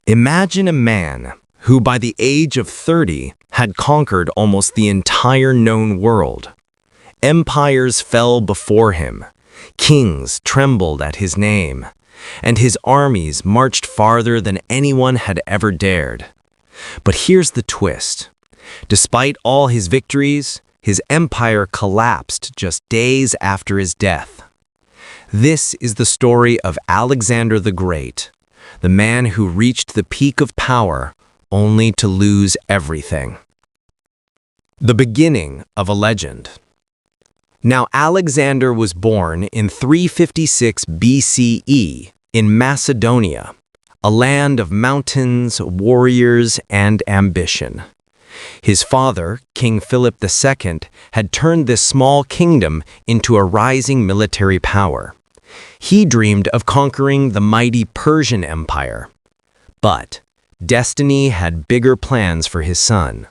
Imagine a man who by the age of 30 had conquered almost the entire known world. Empires fell before him, kings trembled at his name, and his armies marched farther than anyone had ever dared. But here's the twist. Despite all his victories, his empire collapsed just days after his death. This is the story of Alexander the Great, the man who reached the peak of power only to lose everything. The beginning of a legend. Now Alexander was born in 356 BCE in Macedonia, a land of mountains, warriors, and ambition. His father, King Philip II, had turned this small kingdom into a rising military power. He dreamed of conquering the mighty Persian Empire. But destiny had bigger plans for his son.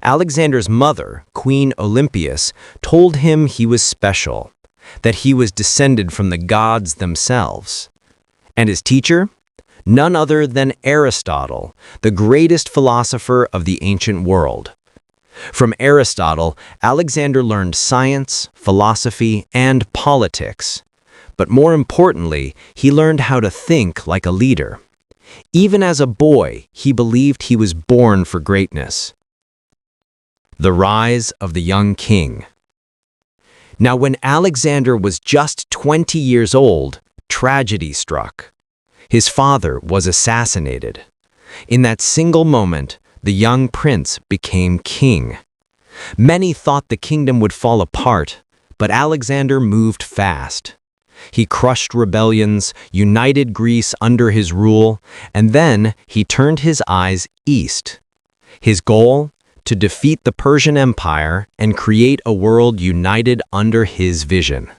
Alexander's mother, Queen Olympias, told him he was special, that he was descended from the gods themselves. And his teacher? None other than Aristotle, the greatest philosopher of the ancient world. From Aristotle, Alexander learned science, philosophy, and politics. But more importantly, he learned how to think like a leader. Even as a boy, he believed he was born for greatness. The rise of the young king. Now, when Alexander was just 20 years old, tragedy struck. His father was assassinated. In that single moment, the young prince became king. Many thought the kingdom would fall apart, but Alexander moved fast. He crushed rebellions, united Greece under his rule, and then he turned his eyes east. His goal? To defeat the Persian Empire and create a world united under his vision.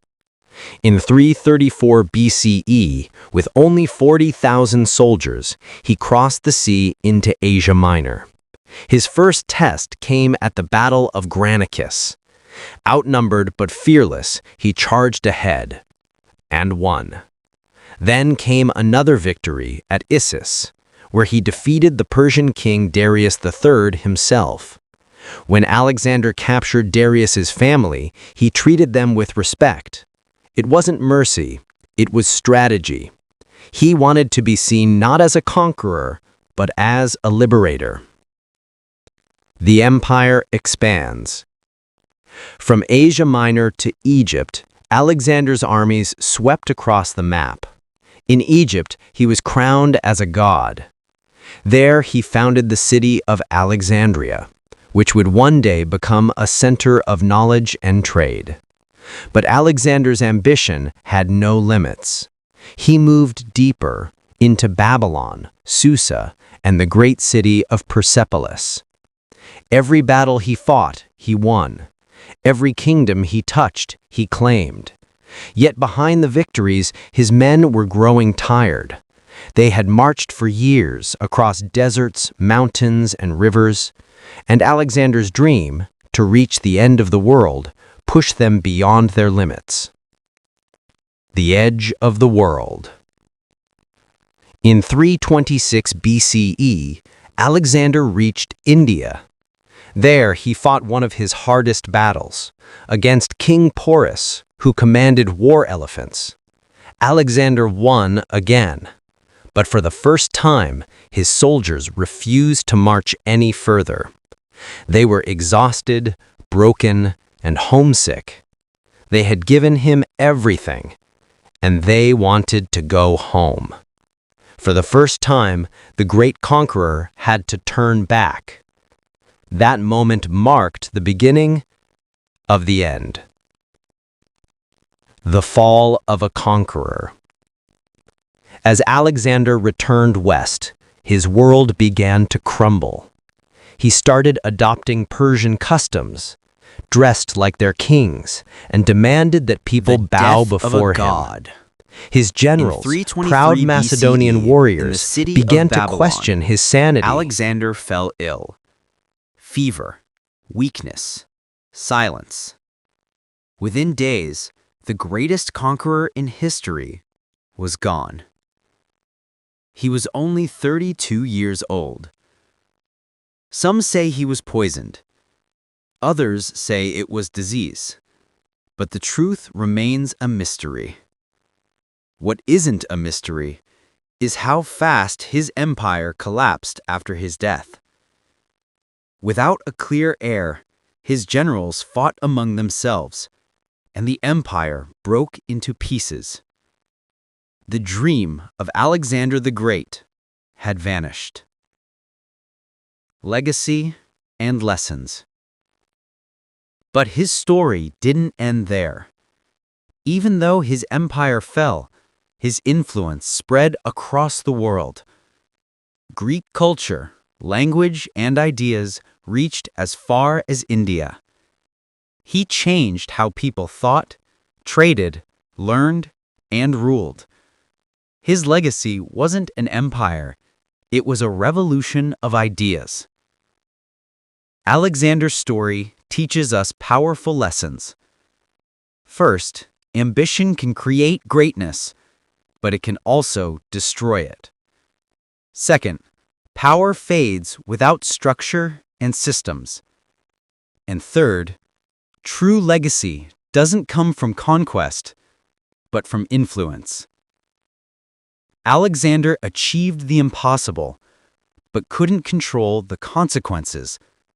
In 334 BCE, with only 40,000 soldiers, he crossed the sea into Asia Minor. His first test came at the Battle of Granicus. Outnumbered but fearless, he charged ahead and won. Then came another victory at Issus, where he defeated the Persian king Darius III himself. When Alexander captured Darius's family, he treated them with respect. It wasn't mercy, it was strategy. He wanted to be seen not as a conqueror, but as a liberator. The empire expands. From Asia Minor to Egypt, Alexander's armies swept across the map. In Egypt, he was crowned as a god. There, he founded the city of Alexandria, which would one day become a center of knowledge and trade. But Alexander's ambition had no limits. He moved deeper into Babylon, Susa, and the great city of Persepolis. Every battle he fought, he won. Every kingdom he touched, he claimed. Yet behind the victories, his men were growing tired. They had marched for years across deserts, mountains, and rivers, and Alexander's dream, to reach the end of the world, pushed them beyond their limits. The edge of the world. In 326 BCE, Alexander reached India. There he fought one of his hardest battles, against King Porus, who commanded war elephants. Alexander won again, but for the first time, his soldiers refused to march any further. They were exhausted, broken, and homesick. They had given him everything, and they wanted to go home. For the first time, the great conqueror had to turn back. That moment marked the beginning of the end. The fall of a conqueror. As Alexander returned west, his world began to crumble. He started adopting Persian customs, dressed like their kings, and demanded that people bow before him. His generals, proud Macedonian warriors, began to question his sanity. Alexander fell ill. Fever, weakness, silence. Within days, the greatest conqueror in history was gone. He was only 32 years old. Some say he was poisoned. Others say it was disease. But the truth remains a mystery. What isn't a mystery is how fast his empire collapsed after his death. Without a clear heir, his generals fought among themselves, and the empire broke into pieces. The dream of Alexander the Great had vanished. Legacy and lessons. But his story didn't end there. Even though his empire fell, his influence spread across the world. Greek culture, language, and ideas reached as far as India. He changed how people thought, traded, learned, and ruled. His legacy wasn't an empire, it was a revolution of ideas. Alexander's story teaches us powerful lessons. First, ambition can create greatness, but it can also destroy it. Second, power fades without structure and systems. And third, true legacy doesn't come from conquest, but from influence. Alexander achieved the impossible, but couldn't control the consequences